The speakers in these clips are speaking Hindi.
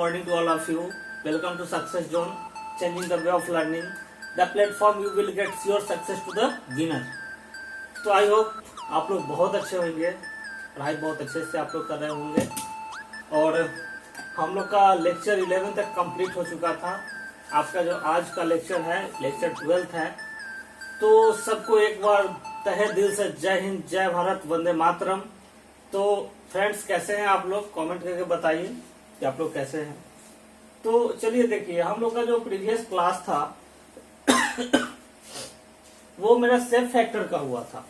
morning to all of you. Welcome to Success Zone, changing the way of learning. The platform you will get your success to the winner. तो आई होप आप लोग बहुत अच्छे होंगे, पढ़ाई बहुत अच्छे से आप लोग कर रहे होंगे और हम लोग का लेक्चर 11 तक कंप्लीट हो चुका था। आपका जो आज का लेक्चर है लेक्चर 12 है। तो सबको एक बार तहे दिल से जय हिंद, जय भारत, वंदे मातरम। तो फ्रेंड्स कैसे हैं आप लोग, कमेंट करके बताइए कि आप लोग कैसे हैं। तो चलिए देखिए, हम लोग का जो प्रीवियस क्लास था वो मेरा सेफ फैक्टर का हुआ था।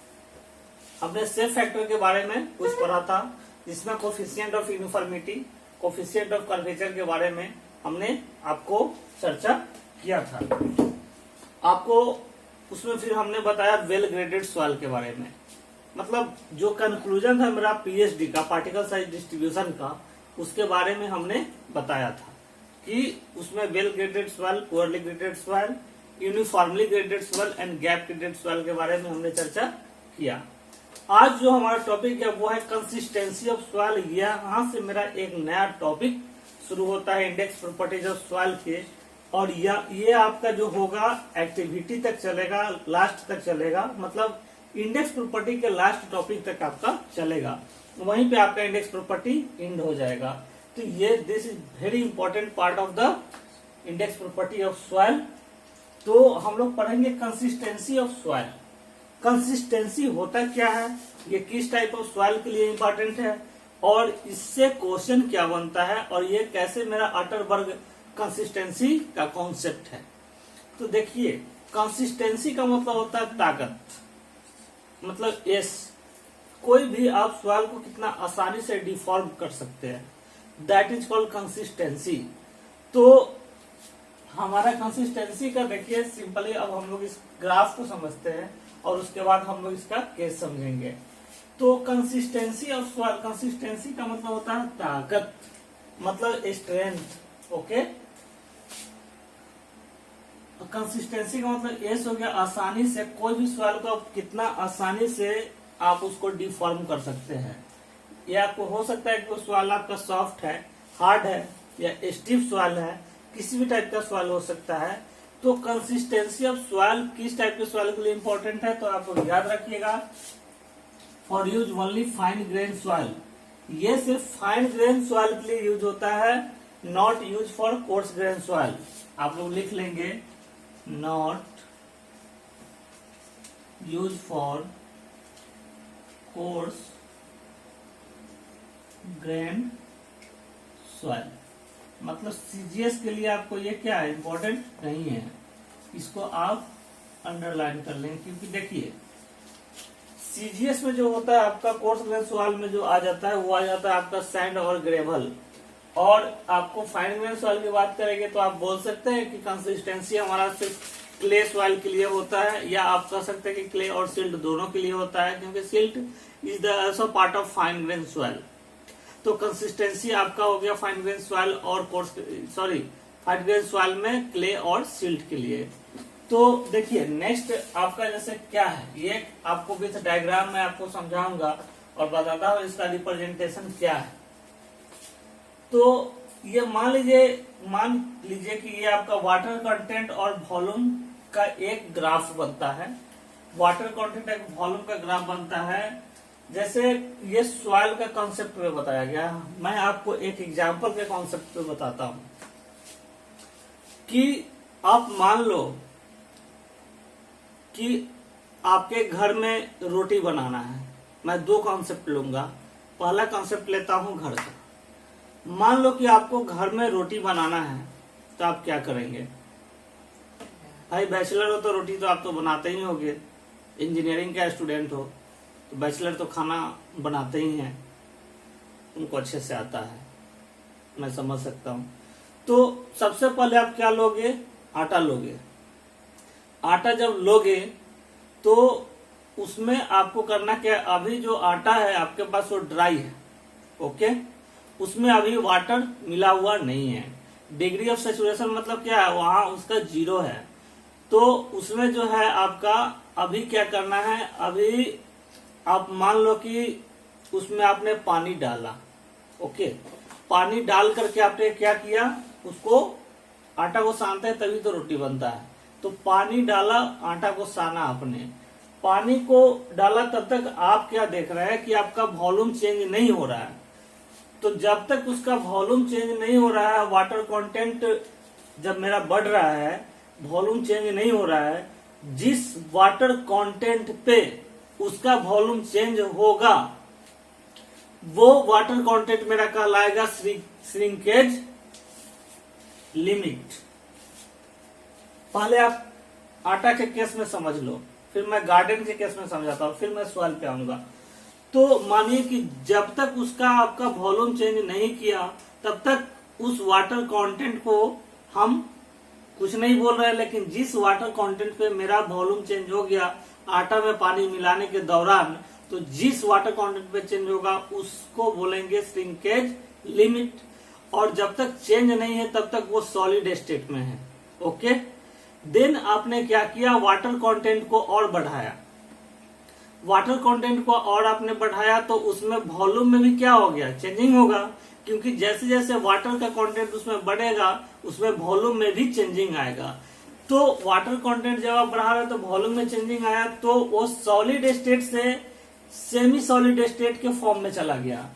हमने सेफ फैक्टर के बारे में कुछ पढ़ा था, जिसमें coefficient of uniformity, coefficient of curvature के बारे में हमने आपको चर्चा किया था। आपको उसमें फिर हमने बताया वेल ग्रेडेड सॉइल के बारे में, मतलब जो कंक्लूजन था मेरा पीएचडी का पार्टिकल साइज डिस्ट्रीब्यूशन का, उसके बारे में हमने बताया था कि उसमें well graded soil, poorly graded soil, uniformly graded soil and gap graded soil के बारे में हमने चर्चा किया। आज जो हमारा टॉपिक है वो है कंसिस्टेंसी ऑफ सॉइल। यहाँ से मेरा एक नया टॉपिक शुरू होता है इंडेक्स प्रॉपर्टीज ऑफ सॉइल के, और ये आपका जो होगा एक्टिविटी तक चलेगा, लास्ट तक चलेगा, मतलब इंडेक्स प्रॉपर्टी के लास्ट टॉपिक तक आपका चलेगा। वहीं पे आपका इंडेक्स प्रॉपर्टी एंड हो जाएगा। तो ये this is very important part of the index property of soil. तो हम लोग पढ़ेंगे कंसिस्टेंसी ऑफ सॉइल। कंसिस्टेंसी होता क्या है, ये किस टाइप ऑफ सॉइल के लिए इंपॉर्टेंट है, और इससे क्वेश्चन क्या बनता है, और ये कैसे मेरा अटरबर्ग कंसिस्टेंसी का कॉन्सेप्ट है। तो देखिए, कंसिस्टेंसी का मतलब होता है ताकत, मतलब एस। कोई भी आप सॉइल को कितना आसानी से डिफॉर्म कर सकते हैं, दैट इज कॉल्ड कंसिस्टेंसी। तो हमारा कंसिस्टेंसी का देखिए सिंपली, अब हम लोग इस ग्राफ को समझते हैं और उसके बाद हम लोग इसका केस समझेंगे। तो कंसिस्टेंसी ऑफ सॉइल, कंसिस्टेंसी का मतलब होता है ताकत, मतलब स्ट्रेंथ। ओके, कंसिस्टेंसी का मतलब एस हो गया आसानी से, कोई भी सॉइल को आप कितना आसानी से आप उसको डिफॉर्म कर सकते हैं। या आपको हो सकता है कि वो सॉइल आपका सॉफ्ट है, हार्ड है, या स्टिफ सॉइल है, किसी भी टाइप का सॉइल हो सकता है। तो कंसिस्टेंसी ऑफ सॉइल किस टाइप के सॉइल के लिए इंपॉर्टेंट है, तो आप लोग याद रखिएगा, for use only fine grain soil. ये सिर्फ फाइन ग्रेन सॉइल के लिए यूज होता है, not use for coarse grain soil. आप लोग लिख लेंगे, not use for coarse grain soil. मतलब सीजीएस के लिए आपको ये क्या है, इंपॉर्टेंट नहीं है। इसको आप अंडरलाइन कर लेंगे, क्योंकि देखिए सीजीएस में जो होता है आपका कोर्स ग्रेन सॉइल में जो आ जाता है वो आ जाता है आपका सैंड और ग्रेवल। और आपको फाइन ग्रेन सॉइल की बात करेंगे तो आप बोल सकते हैं कि कंसिस्टेंसी हमारा सिर्फ क्ले सॉइल के लिए होता है, या आप कह सकते हैं कि क्ले और सिल्ट दोनों के लिए होता है, क्योंकि silt is the also part of fine grain soil. तो कंसिस्टेंसी आपका हो गया फाइन ग्रेन सॉइल और कोर्स, फाइन ग्रेन सॉइल में क्ले और सिल्ट के लिए। तो देखिए नेक्स्ट आपका जैसे क्या है, ये आपको विथ डायग्राम में आपको समझाऊंगा और बताता हूँ इसका रिप्रेजेंटेशन क्या है। तो ये मान लीजिए कि ये आपका वाटर कंटेंट और वॉल्यूम का एक ग्राफ बनता है। वाटर कंटेंट एक वॉल्यूम का ग्राफ बनता है। जैसे ये सॉइल का कॉन्सेप्ट में बताया गया, मैं आपको एक एग्जांपल के कॉन्सेप्ट पे बताता हूं कि आप मान लो कि आपके घर में रोटी बनाना है। मैं दो कॉन्सेप्ट लूंगा। पहला कॉन्सेप्ट लेता हूं घर का। मान लो कि आपको घर में रोटी बनाना है, तो आप क्या करेंगे भाई? बैचलर हो तो रोटी तो आप तो बनाते ही होंगे, इंजीनियरिंग का स्टूडेंट हो तो बैचलर तो खाना बनाते ही हैं, उनको अच्छे से आता है, मैं समझ सकता हूं। तो सबसे पहले आप क्या लोगे? आटा लोगे। आटा जब लोगे तो उसमें आपको करना क्या, अभी जो आटा है आपके पास वो ड्राई है, ओके, उसमें अभी वाटर मिला हुआ नहीं है। डिग्री ऑफ सैचुरेशन मतलब क्या है, वहां उसका 0 है। तो उसमें जो है आपका अभी क्या करना है, अभी आप मान लो कि उसमें आपने पानी डाला, ओके, पानी डाल करके आपने क्या किया, उसको आटा को सानते हैं तभी तो रोटी बनता है। तो पानी डाला, आटा को साना आपने, पानी को डाला, तब तक आप क्या देख रहे हैं कि आपका वॉल्यूम चेंज नहीं हो रहा है। तो जब तक उसका वॉल्यूम चेंज नहीं हो रहा है, वाटर कंटेंट जब मेरा बढ़ रहा है, वॉल्यूम चेंज नहीं हो रहा है, जिस वाटर कंटेंट पे उसका वॉल्यूम चेंज होगा वो वाटर कंटेंट मेरा कहलाएगा श्रिंकेज लिमिट। पहले आप आटा के केस में समझ लो, फिर मैं गार्डन के केस में समझाता हूं, फिर मैं सवाल पे आऊंगा। तो मानिए कि जब तक उसका आपका वॉल्यूम चेंज नहीं किया, तब तक उस वाटर कंटेंट को हम कुछ नहीं बोल रहे हैं, लेकिन जिस वाटर कंटेंट पे मेरा वॉल्यूम चेंज हो गया आटा में पानी मिलाने के दौरान, तो जिस वाटर कंटेंट पे चेंज होगा उसको बोलेंगे श्रिंकेज लिमिट। और जब तक चेंज नहीं है तब तक वो सॉलिड स्टेट में है। ओके, देन आपने क्या किया, वाटर कंटेंट को और बढ़ाया। वाटर कंटेंट को और आपने बढ़ाया तो उसमें वॉल्यूम में भी क्या हो गया, चेंजिंग होगा, क्योंकि जैसे जैसे वाटर का कंटेंट उसमें बढ़ेगा उसमें वॉल्यूम में भी चेंजिंग आएगा। तो वाटर कंटेंट जब आप बढ़ा रहे तो वॉल्यूम में चेंजिंग आया, तो वो सॉलिड स्टेट से सेमी सॉलिड स्टेट के फॉर्म में चला गया।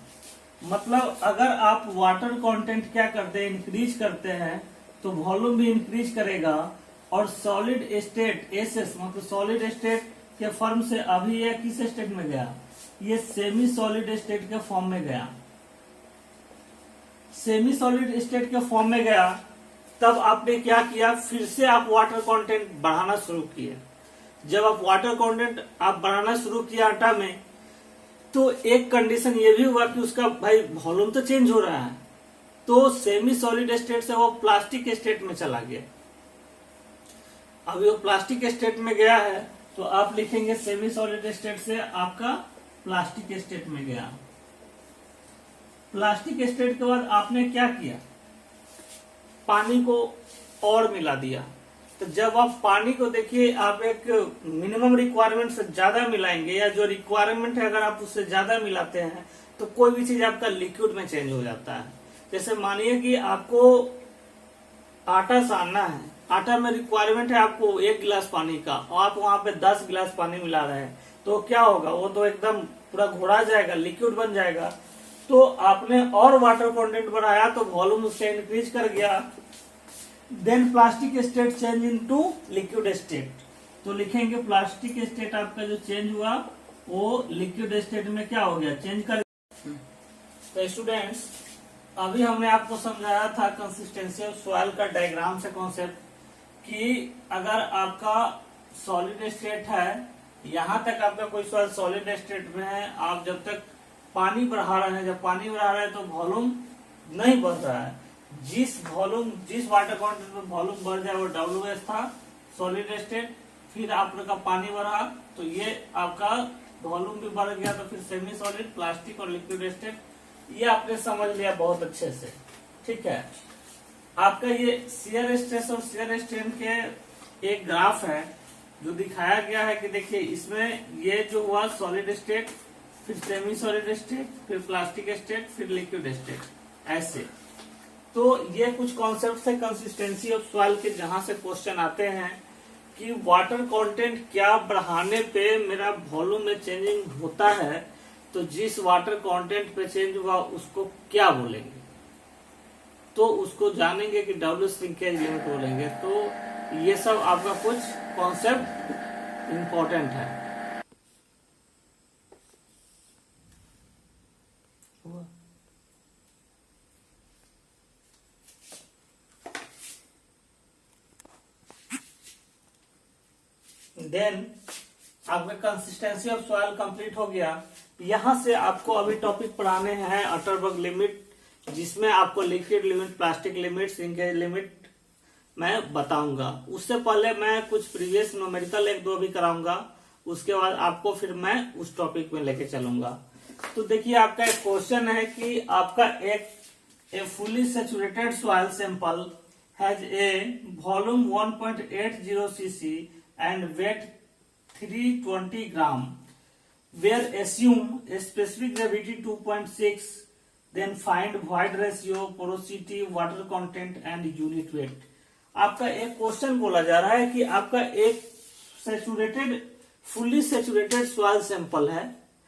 मतलब अगर आप वाटर कंटेंट क्या करते हैं, इंक्रीज करते हैं, तो वॉल्यूम भी इंक्रीज करेगा और सॉलिड स्टेट एसएस मतलब सॉलिड स्टेट के फॉर्म से अभी ये किस स्टेट में गया, ये सेमी सॉलिड स्टेट के फॉर्म में गया। सेमी सॉलिड स्टेट के फॉर्म में गया, तब आपने क्या किया, फिर से आप वाटर कंटेंट बढ़ाना शुरू किए। जब आप वाटर कंटेंट आप बढ़ाना शुरू किया आटा में, तो एक कंडीशन ये भी हुआ कि उसका भाई वॉल्यूम तो चेंज हो रहा है, तो सेमी सॉलिड स्टेट से वो प्लास्टिक स्टेट में चला गया। अभी वो प्लास्टिक स्टेट में गया है, तो आप लिखेंगे सेमी सॉलिड स्टेट से आपका प्लास्टिक स्टेट में गया। प्लास्टिक स्टेट के बाद आपने क्या किया, पानी को और मिला दिया। तो जब आप पानी को देखिए, आप एक मिनिमम रिक्वायरमेंट से ज्यादा मिलाएंगे, या जो रिक्वायरमेंट है अगर आप उससे ज्यादा मिलाते हैं तो कोई भी चीज आपका लिक्विड में चेंज हो जाता है। जैसे मानिए कि आपको आटा सानना है, आटा में रिक्वायरमेंट है आपको 1 गिलास पानी का, और आप वहां पे 10 गिलास पानी मिला रहे हैं, तो क्या होगा, वो तो एकदम पूरा घोड़ा जाएगा, लिक्विड बन जाएगा। तो आपने और वाटर कंटेंट बढ़ाया तो वॉल्यूम उससे इंक्रीज कर गया। Then plastic state change into liquid state, तो लिखेंगे प्लास्टिक स्टेट आपका जो चेंज हुआ वो लिक्विड स्टेट में क्या हो गया, चेंज कर। तो स्टूडेंट्स, अभी हमने आपको समझाया था कंसिस्टेंसी ऑफ सॉइल का डायग्राम से कॉन्सेप्ट, कि अगर आपका सॉलिड स्टेट है, यहां तक आपका कोई सॉइल सॉलिड स्टेट में है, आप जब तक पानी बढ़ा रहे हैं, जब पानी बढ़ा रहे हैं तो वॉल्यूम नहीं बढ़ रहा है। जिस वाटर कंटेंट में वॉल्यूम बढ़ जाए वो WS था सॉलिड स्टेट, फिर आपका पानी बढ़ा तो ये आपका वॉल्यूम भी बढ़ गया, तो फिर सेमी सॉलिड, प्लास्टिक और लिक्विड स्टेट। ये आपने समझ लिया बहुत अच्छे से, ठीक है। आपका ये शियर स्ट्रेस और शियर स्ट्रेन के एक ग्राफ है जो दिखाया गया है कि देखिए इसमें ये जो हुआ सॉलिड स्टेट, फिर सेमी सॉलिड स्टेट, फिर प्लास्टिक स्टेट, फिर लिक्विड स्टेट, ऐसे। तो ये कुछ कॉन्सेप्ट है कंसिस्टेंसी ऑफ सॉइल के, जहां से क्वेश्चन आते हैं कि वाटर कंटेंट क्या बढ़ाने पे मेरा वॉल्यूम में चेंजिंग होता है, तो जिस वाटर कंटेंट पे चेंज हुआ उसको क्या बोलेंगे, तो उसको जानेंगे कि W श्रिंकेज लिमिट बोलेंगे। तो ये सब आपका कुछ कॉन्सेप्ट इंपॉर्टेंट है। देन आपका कंसिस्टेंसी ऑफ सॉइल कंप्लीट हो गया। यहां से आपको अभी टॉपिक पढ़ाने हैं अटरबर्ग लिमिट, जिसमें आपको liquid limit, plastic limit, shrinkage limit मैं बताऊंगा। उससे पहले मैं कुछ प्रीवियस न्यूमेरिकल 1-2 भी कराऊंगा, उसके बाद आपको फिर मैं उस टॉपिक में लेके चलूंगा। तो देखिए आपका एक क्वेश्चन है कि आपका एक fully saturated soil sample has a volume 1.80 cc and weight 320 gram, where assume a specific gravity 2.6 then find void ratio, porosity, water content and unit weight. आपका एक क्वेश्चन बोला जा रहा है कि आपका एक saturated, fully saturated soil sample है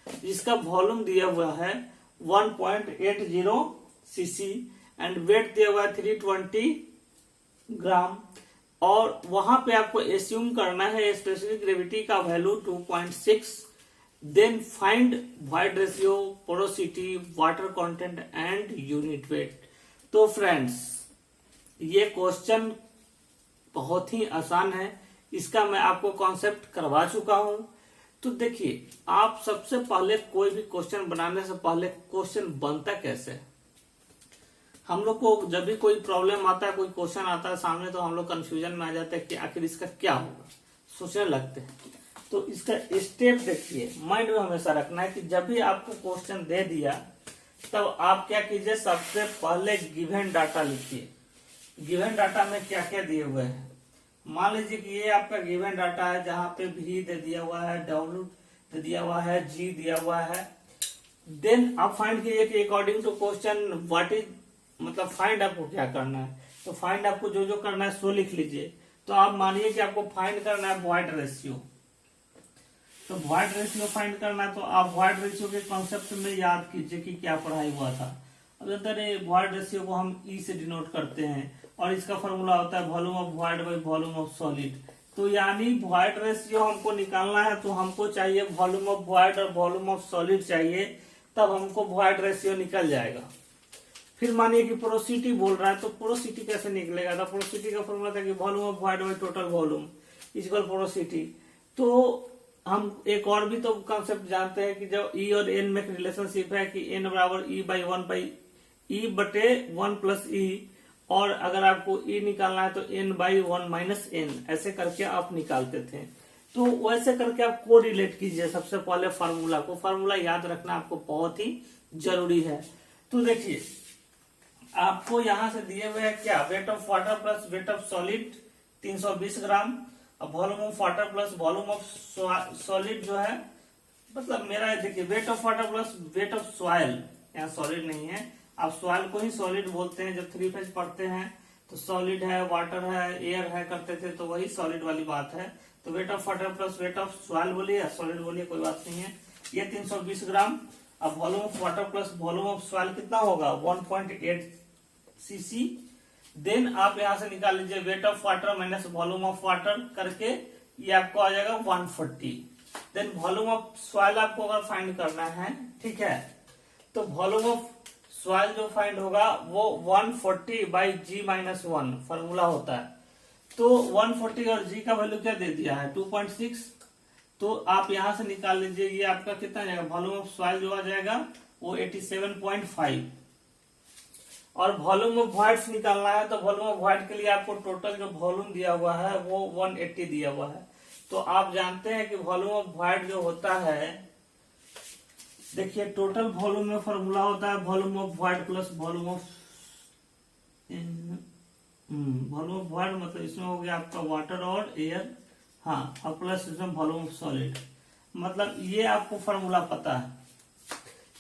जिसका वॉल्यूम दिया हुआ है 1.80 सीसी एंड वेट दिया हुआ है 320 ग्राम, और वहां पे आपको एस्यूम करना है स्पेसिफिक ग्रेविटी का value 2.6, then find void ratio, porosity, water content and unit weight. तो फ्रेंड्स, ये क्वेश्चन बहुत ही आसान है, इसका मैं आपको कॉन्सेप्ट करवा चुका हूं। तो देखिए, आप सबसे पहले कोई भी क्वेश्चन बनाने से पहले क्वेश्चन बनता कैसे, हम लोग को जब भी कोई प्रॉब्लम आता है, कोई क्वेश्चन आता है सामने, तो हम लोग कंफ्यूजन में आ जाते हैं कि आखिर इसका क्या होगा, सोचने लगते हैं। तो इसका स्टेप देखिए, माइंड में हमेशा रखना है कि जब भी आपको क्वेश्चन दे दिया तब आप क्या कीजिए, सबसे पहले गिवन डाटा लिखिए। गिवन डाटा में क्या क्या दिए हुए हैं, मान लीजिए कि ये आपका गिवन डाटा है जहां पे भी दे दिया हुआ है, डब्ल्यू दे दिया हुआ है, जी दिया हुआ है। देन आप फाइंड कीजिए कि according to question what is, मतलब फाइंड आपको क्या करना है। तो फाइंड आपको जो जो करना है सो लिख लीजिए। तो आप मानिए कि आपको फाइंड करना है वॉइड रेशियो, तो वॉइड रेशियो फाइंड करना है। तो आप वॉइड रेशियो के कॉन्सेप्ट में याद कीजिए कि क्या पढ़ाई हुआ था। अब वॉइड रेशियो को हम ई से डिनोट करते हैं और इसका फॉर्मूला होता है volume of void by volume of solid. तो यानी वॉइड रेशियो हमको निकालना है, तो हमको चाहिए वॉल्यूम ऑफ वॉइड और वॉल्यूम ऑफ सॉलिड चाहिए, तब हमको वॉइड रेशियो निकल जाएगा। फिर मानिए कि पोरोसिटी बोल रहा है, तो पोरोसिटी कैसे निकलेगा, तो पोरोसिटी का फॉर्मूला था कि volume of void by total volume equal porosity. तो हम एक और भी तो कॉन्सेप्ट जानते हैं कि जब ई और एन में रिलेशनशिप है कि एन बराबर ई बाई 1 बाई ई बटे 1 प्लस ई, और अगर आपको ई निकालना है तो एन बाई 1 माइनस एन, ऐसे करके आप निकालते थे। तो वैसे करके आप को रिलेट कीजिए सबसे पहले फार्मूला को। फार्मूला याद रखना आपको बहुत ही जरूरी है। तो देखिए, आपको यहां से दिए हुए है क्या, weight of water plus weight of solid 320 gram, volume of water plus volume of solid जो है, मतलब मेरा देखिए weight of water plus weight of soil, यहाँ सॉलिड नहीं है, आप सॉइल को ही सॉलिड बोलते हैं जब 3 फेज पढ़ते हैं। तो सॉलिड है, वाटर है, एयर है करते थे, तो वही सॉलिड वाली बात है। तो weight of water plus weight of soil बोलिए या सॉलिड बोलिए, कोई बात नहीं है। ये 320 ग्राम। अब volume of water plus volume of soil कितना होगा, 1.8 सीसी। देन आप यहां से निकाल लीजिए weight of water minus volume of water करके, ये आपको आ जाएगा 140। देन वॉल्यूम ऑफ सॉइल आपको अगर फाइंड करना है, ठीक है, तो वॉल्यूम ऑफ सॉइल जो फाइंड होगा वो 140 बाई जी माइनस 1 फॉर्मूला होता है। तो 140 और जी का वैल्यू क्या दे दिया है, 2.6। तो आप यहां से निकाल लीजिए, ये आपका कितना आ जाएगा, वॉल्यूम ऑफ सॉइल जो आ जाएगा वो 87.5। और वॉल्यूम ऑफ वॉइड्स निकालना है, तो वॉल्यूम ऑफ वॉइड के लिए आपको टोटल जो वॉल्यूम दिया हुआ है वो 180 दिया हुआ है। तो आप जानते हैं कि वॉल्यूम ऑफ वॉइड जो होता है, देखिए टोटल वॉल्यूम में फॉर्मूला होता है volume of void plus volume of volume of void, मतलब इसमें हो गया आपका वाटर और एयर, हाँ, और प्लस इसमें वॉल्यूम ऑफ सॉलिड। मतलब ये आपको फॉर्मूला पता है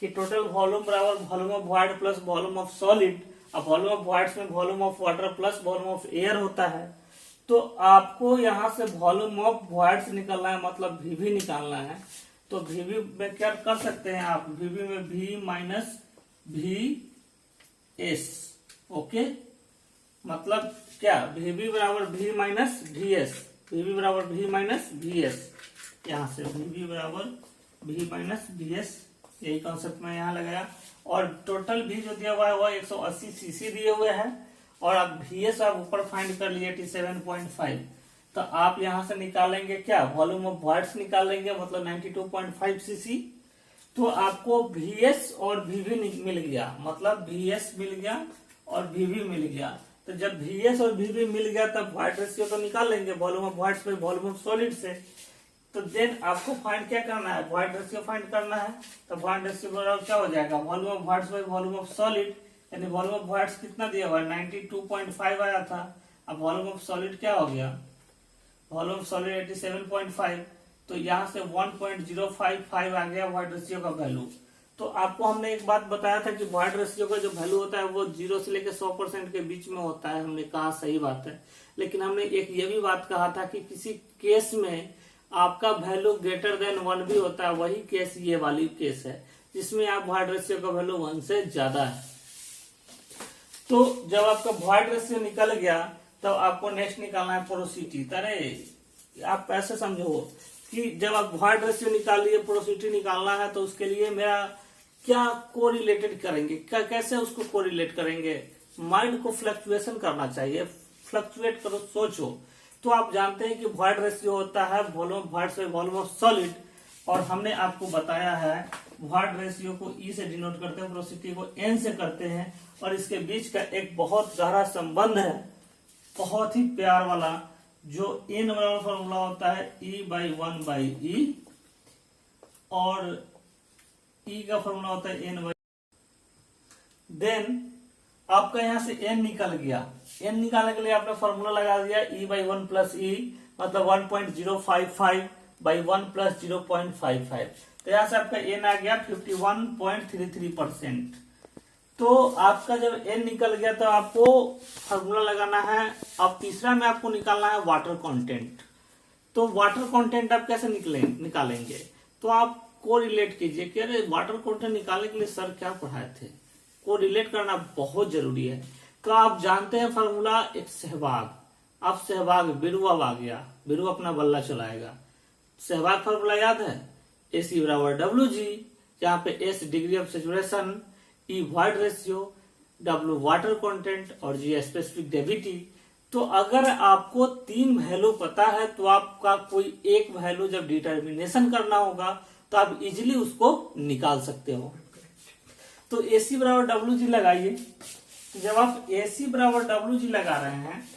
कि टोटल वॉल्यूम बराबर volume of void plus volume of solid. अब वॉल्यूम ऑफ वॉइड्स में volume of water plus volume of air होता है। तो आपको यहां से वॉल्यूम ऑफ वॉइड्स निकालना है, मतलब वीवी निकालना है। तो वीवी में क्या कर सकते हैं आप, वीवी में V minus V S, okay, मतलब क्या, वीवी बराबर V minus V S, V V बराबर वी माइनस वी एस, यहां से वीवी बराबर वी माइनस वी एस, यही कॉन्सेप्ट में यहाँ लगाया। और टोटल भी जो दिया हुआ है वो 180 सीसी दिए हुए हैं, और अब वीएस आप ऊपर फाइंड कर लिए 87.5। तो आप यहां से निकालेंगे क्या, वॉल्यूम ऑफ वॉइड्स निकालेंगे, मतलब 92.5 सीसी। तो आपको वीएस और वीवी मिल गया, मतलब वीएस मिल गया और वीवी मिल गया। तो जब वीएस और वीवी मिल गया तब वॉइड रेशियो तो निकाल लेंगे volume of voids by volume of solid से। तो देन आपको फाइंड क्या करना है, वॉइड रेशियो फाइंड करना है। तो वॉइड रेशियो बराबर क्या हो जाएगा, volume of voids by volume of solid, यानी वॉल्यूम ऑफ वॉइड्स कितना दिया हुआ है, 92.5 आया था। अब वॉल्यूम ऑफ सॉलिड क्या हो गया, वॉल्यूम ऑफ सॉलिड 87.5। तो यहाँ से 1.055 आ गया वॉइड रेशियो का वैल्यू। तो आपको हमने एक बात बताया था कि वॉइड रेशियो का जो वैल्यू होता है वो 0 से लेकर 100% के बीच में होता है, हमने कहा सही बात है। लेकिन हमने एक ये भी बात कहा था कि किसी केस में आपका वैल्यू ग्रेटर देन 1 भी होता है, वही केस ये वाली केस है जिसमें आप वॉइड रेशियो का वैल्यू 1 से ज्यादा है। तो जब आपका वॉइड रेशियो निकल गया तब आपको नेक्स्ट निकालना है पोरोसिटी। अरे आप ऐसे समझो कि जब आप वॉइड रेशियो निकाल लिए, पोरोसिटी निकालना है, तो उसके लिए मेरा क्या कोरिलेटेड करेंगे, क्या कैसे उसको कोरिलेट करेंगे। माइंड को फ्लक्चुएशन करना चाहिए, फ्लक्चुएट करो, सोचो। तो आप जानते हैं कि वॉइड रेशियो होता है वॉल्यूम वॉइड से वॉल्यूम ऑफ सॉलिड, और हमने आपको बताया है वॉइड रेशियो को ई से डिनोट करते हैं, पोरोसिटी को एन से करते हैं, और इसके बीच का एक बहुत गहरा संबंध है, बहुत ही प्यार वाला, जो एन वाला फॉर्मूला होता है E/1/E, और ई का फॉर्मूला होता है एन बाई। देन आपका यहां से एन निकल गया, एन निकालने के लिए आपने फॉर्मूला लगा दिया E/1 प्लस ई, मतलब 1.055 बाई 1 प्लस 0.55। तो यहां से आपका एन आ गया 51.33%। तो आपका जब एन निकल गया तो आपको फॉर्मूला लगाना है। अब तीसरा में आपको निकालना है वाटर कंटेंट। तो वाटर कंटेंट आप कैसे निकालेंगे, तो आप कोरिलेट कीजिए कि अरे वाटर कंटेंट निकालने के लिए सर क्या पढ़ाए थे। कोरिलेट करना बहुत जरूरी है। तो आप जानते हैं फॉर्मूला, एक सहवाग, अब सहवाग बिरुआ आ गया, बिरुआ अपना बल्ला चलाएगा। सहवाग फॉर्मूला याद है, AC बराबर WG, जहां पे S degree of saturation, E void ratio, W water content और G स्पेसिफिक डेविटी। तो अगर आपको 3 वैल्यू पता है तो आपका कोई एक वैल्यू जब डिटर्मिनेशन करना होगा तो आप इजिली उसको निकाल सकते हो। तो AC बराबर WG लगाइए। जब आप AC बराबर WG लगा रहे हैं,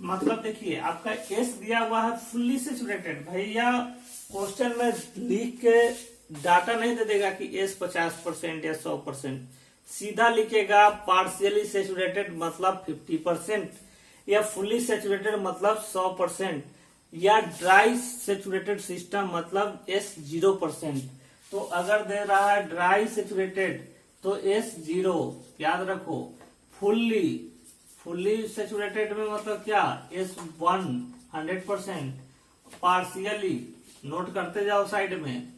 मतलब देखिए आपका S दिया हुआ है फुल्ली सेचुरेटेड। भैया क्वेश्चन में लिख के डाटा नहीं दे देगा कि S 50% या 100%, सीधा लिखेगा पार्शियली सेचुरेटेड मतलब 50%, या फुल्ली सेचुरेटेड मतलब 100%, या ड्राई सेचुरेटेड सिस्टम मतलब S 0%। तो अगर दे रहा है ड्राई सेचुरेटेड तो S 0 याद रखो। फुल्ली सेचुरेटेड में मतलब क्या, S 100%। पार्शियली नोट करते जाओ साइड में,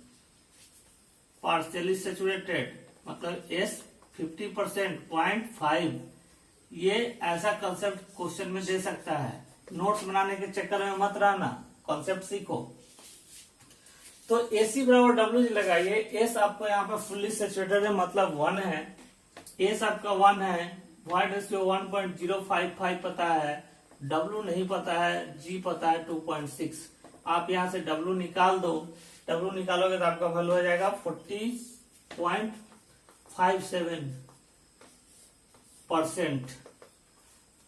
पार्शियली सेचुरेटेड मतलब S 50%, 0.5। ये ऐसा कंसेप्ट क्वेश्चन में दे सकता है, नोट्स बनाने के चक्कर में मत रहना, कॉन्सेप्ट सीखो। तो AC बराबर WG लगाइए। S आपको यहाँ पे फुल्ली सेचुरेटेड है मतलब 1 है, S आपका 1 है, वॉइड रेशियो 1.055 पता है, W नहीं पता है, G पता है 2.6। आप यहाँ से W निकाल दो, W निकालोगे तो आपका वैल्यू हो जाएगा 40.57%।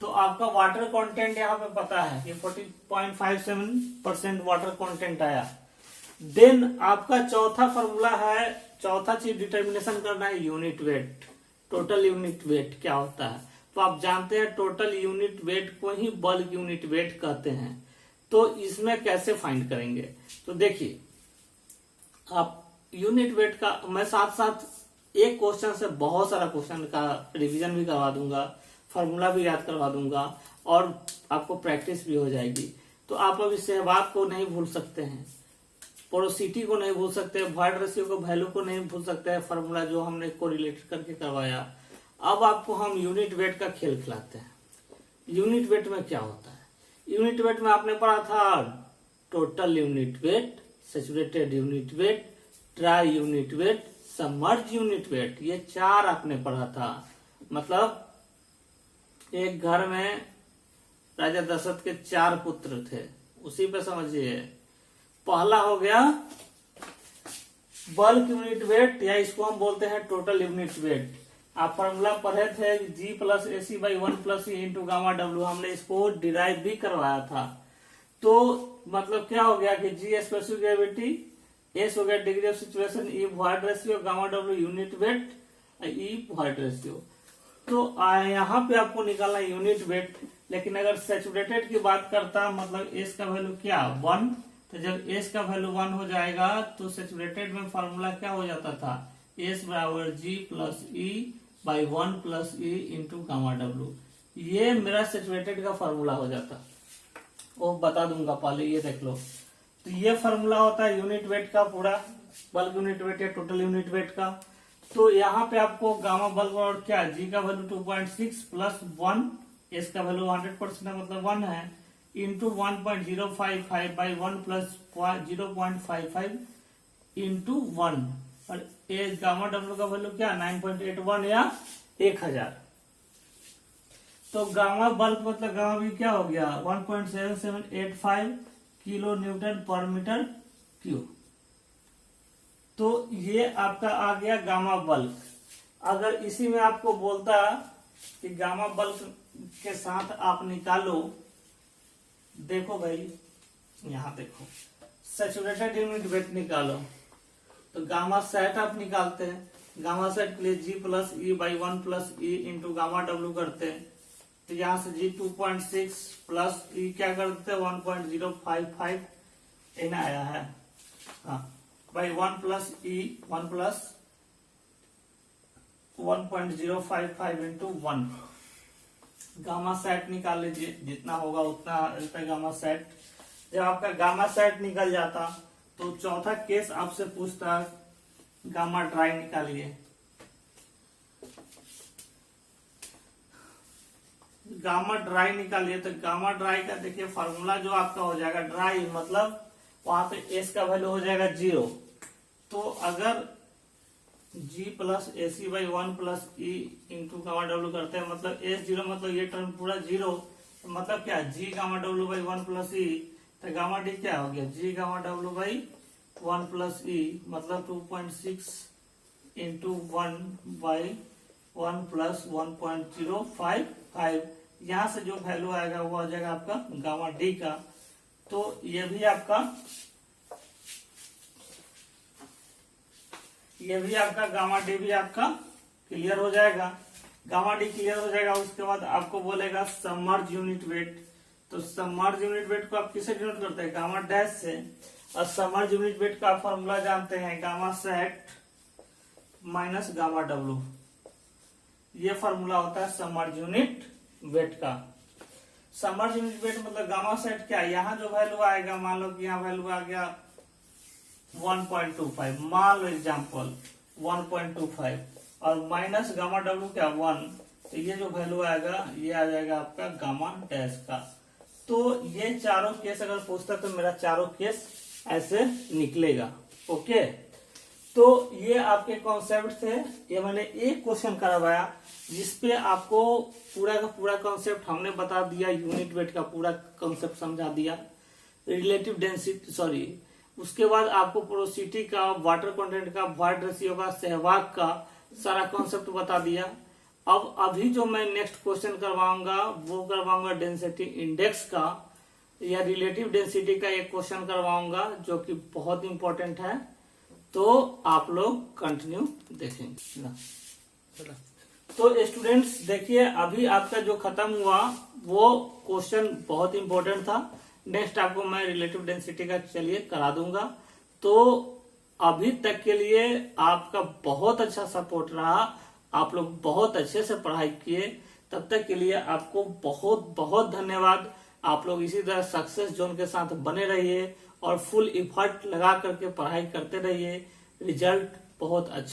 तो आपका वाटर कंटेंट यहाँ पे पता है, ये 40.57% वाटर कंटेंट आया। देन आपका चौथा फॉर्मूला है, चौथा चीज डिटर्मिनेशन करना है unit weight, total unit weight क्या होता है। तो आप जानते हैं टोटल यूनिट वेट को ही बल्क यूनिट वेट कहते हैं। तो इसमें कैसे फाइंड करेंगे, तो देखिए आप यूनिट वेट का, मैं साथ साथ एक क्वेश्चन से बहुत सारा क्वेश्चन का रिवीजन भी करवा दूंगा, फॉर्मूला भी याद करवा दूंगा, और आपको प्रैक्टिस भी हो जाएगी। तो आप अब इस सहवाग को नहीं भूल सकते हैं, पोरोसिटी को नहीं भूल सकते, वॉइड रेशियो को वैल्यू को नहीं भूल सकते हैं, फॉर्मूला जो हमने कोरिलेट करके करवाया। अब आपको हम यूनिट वेट का खेल खिलाते हैं। यूनिट वेट में क्या होता है, यूनिट वेट में आपने पढ़ा था total unit weight, saturated unit weight, dry unit weight, submerge unit weight, ये 4 आपने पढ़ा था। मतलब एक घर में राजा दशरथ के 4 पुत्र थे, उसी पे समझिए। पहला हो गया बल्क यूनिट वेट, या इसको हम बोलते हैं टोटल यूनिट वेट। आप फॉर्मूला पढ़े थे G plus AC by 1 plus E into gamma W, हमने इसको डिराइव भी करवाया था। तो मतलब क्या हो गया कि G स्पेसिफिक ग्रेविटी, S हो गया degree of situation, E void ratio, gamma W unit weight, E void ratio. तो यहाँ पे आपको निकालना यूनिट वेट। लेकिन अगर सेचुरेटेड की बात करता मतलब S का वैल्यू क्या 1, तो जब एस का वैल्यू 1 हो जाएगा तो सेचुरेटेड में फॉर्मूला क्या हो जाता था, एस बराबर G plus E by 1 plus E into gamma W. ये मेरा सेचुरेटेड का फॉर्मूला हो जाता। वो बता दूंगा, पहले ये देख लो। तो ये फॉर्मूला होता है यूनिट वेट का, पूरा बल्क यूनिट वेट या टोटल यूनिट वेट का। तो यहाँ पे आपको गामा बल्क और क्या, जी का वैल्यू 2.6 प्लस 1, एस का वैल्यू 100% है मतलब 1 है, इंटू 1.055 बाई 1 प्लस 0.55 इंटू 1, और ए गामा डब्ल्यू का वैल्यू क्या 9.81 या 1000। तो गामा बल्क मतलब गामा भी क्या हो गया 1.7785 किलो न्यूटन पर मीटर क्यूब। तो ये आपका आ गया गामा बल्क। अगर इसी में आपको बोलता कि गामा बल्क के साथ आप निकालो, देखो भाई यहां देखो सैचुरेटेड यूनिट वेट निकालो, तो गामा सेट आप निकालते हैं। गामा सेट के लिए G plus E by 1 plus E into gamma W करते हैं। तो यहाँ से जी 2.6 प्लस ई क्या करते हैं 1.055 इन आया है, हाँ, by 1 plus E 1 plus 1.055 into 1। Gamma sat निकाल लीजिए, जितना होगा उतना रुपए गामा सेट। जब आपका गामा सेट निकल जाता तो चौथा केस आपसे पूछता गामा ड्राई निकालिए। गामा ड्राई निकालिए, तो गामा ड्राई का देखिए फार्मूला जो आपका हो जाएगा, ड्राई मतलब वहां पे एस का वैल्यू हो जाएगा 0। तो अगर G plus A C by 1 plus E into gamma W करते हैं, मतलब एस 0 मतलब ये टर्म पूरा 0, तो मतलब क्या G gamma W by 1 plus E, तो गामा डी क्या हो गया G gamma W by 1 plus E मतलब 2.6 इंटू 1 बाई 1 प्लस 1.055। यहां से जो वैल्यू आएगा वो आ जाएगा आपका गामा डी का। तो ये भी आपका गामा डी भी आपका क्लियर हो जाएगा। गामा डी क्लियर हो जाएगा, उसके बाद आपको बोलेगा सबमर्ज यूनिट वेट। तो सबमर्ज यूनिट वेट को आप किससे डिनोट करते हैं, गामा डैश से। और सबमर्ज यूनिट वेट का फॉर्मूला जानते हैं, gamma sat minus gamma W. ये फॉर्मूला होता है सबमर्ज यूनिट वेट का। सबमर्ज यूनिट वेट मतलब गामा सेट क्या, यहाँ जो वैल्यू आएगा, मान लो कि यहाँ वैल्यू आ गया 1.25, मान लो एग्जाम्पल 1.25, और माइनस गामा डब्ल्यू क्या 1, तो ये जो वैल्यू आएगा ये आ जाएगा आपका गामा डैश का। तो ये चारों केस अगर पूछता तो मेरा चारों केस ऐसे निकलेगा। ओके, तो ये आपके कॉन्सेप्ट थे। ये मैंने एक क्वेश्चन करवाया जिसपे आपको पूरा का पूरा कॉन्सेप्ट हमने बता दिया, यूनिट वेट का पूरा कॉन्सेप्ट समझा दिया, रिलेटिव डेंसिटी सॉरी, उसके बाद आपको पोरोसिटी का, वाटर कंटेंट का, वॉइड रेशियो का, सहवाग का सारा कॉन्सेप्ट बता दिया। अब अभी जो मैं नेक्स्ट क्वेश्चन करवाऊंगा वो करवाऊंगा डेंसिटी इंडेक्स का या रिलेटिव डेंसिटी का एक क्वेश्चन करवाऊंगा जो कि बहुत इंपॉर्टेंट है। तो आप लोग कंटिन्यू देखेंगे। तो स्टूडेंट्स देखिए, अभी आपका जो खत्म हुआ वो क्वेश्चन बहुत इंपॉर्टेंट था। नेक्स्ट आपको मैं रिलेटिव डेंसिटी का चलिए करा दूंगा। तो अभी तक के लिए आपका बहुत अच्छा सपोर्ट रहा, आप लोग बहुत अच्छे से पढ़ाई किए। तब तक के लिए आपको बहुत बहुत धन्यवाद। आप लोग इसी तरह सक्सेस जोन के साथ बने रहिए और फुल इफर्ट लगा करके पढ़ाई करते रहिए। रिजल्ट बहुत अच्छा